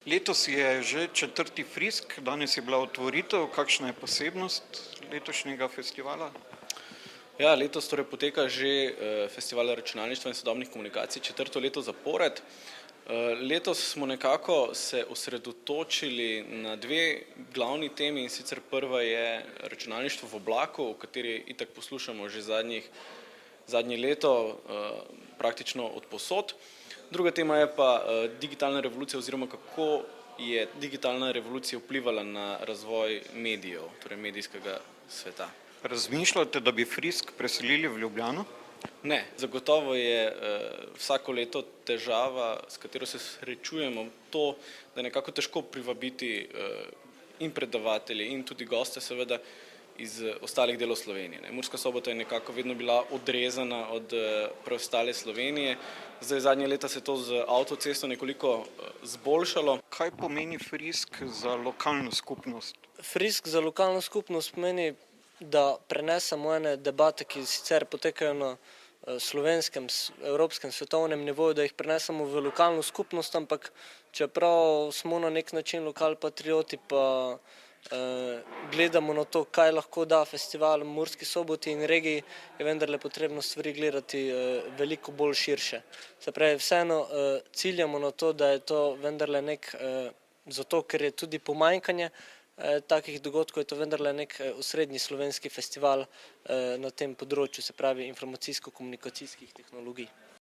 Letos je že 4. Frisk, danes je bila otvoritev. Kakšna je posebnost letošnjega festivala? Ja, letos torej poteka že Festival računalništva in sodobnih komunikacij 4. leto zapored. Letos smo nekako se osredotočili na dve glavni temi, in sicer prva je računalništvo v oblaku, o kateri itak poslušamo že zadnje leto praktično od povsod. Druga tema je pa digitalna revolucija oziroma kako je digitalna revolucija vplivala na razvoj medijev, torej medijskega sveta. Razmišljate, da bi Frisk preselili v Ljubljano? Ne, zagotovo je vsako leto težava, s katero se srečujemo, to, da je nekako težko privabiti in predavatelje in tudi goste seveda iz ostalih delov Slovenije. Murska Sobota je nekako vedno bila odrezana od preostale Slovenije. Zdaj zadnje leta se to z avtocesto nekoliko zboljšalo. Kaj pomeni Frisk za lokalno skupnost? Frisk za lokalno skupnost pomeni, da prenesemo ene debate, ki sicer potekajo na slovenskem, evropskem, svetovnem nivoju, da jih prenesemo v lokalno skupnost, ampak čeprav smo na nek način lokalpatrioti, pa gledamo na to, kaj lahko da festival v Murski Soboti in regiji, je vendarle potrebno stvari gledati veliko bolj širše. Se pravi, vseeno ciljamo na to, da je to vendarle zato ker je tudi pomanjkanje takih dogodkov, je to vendarle nek osrednji slovenski festival na tem področju, se pravi informacijsko-komunikacijskih tehnologij.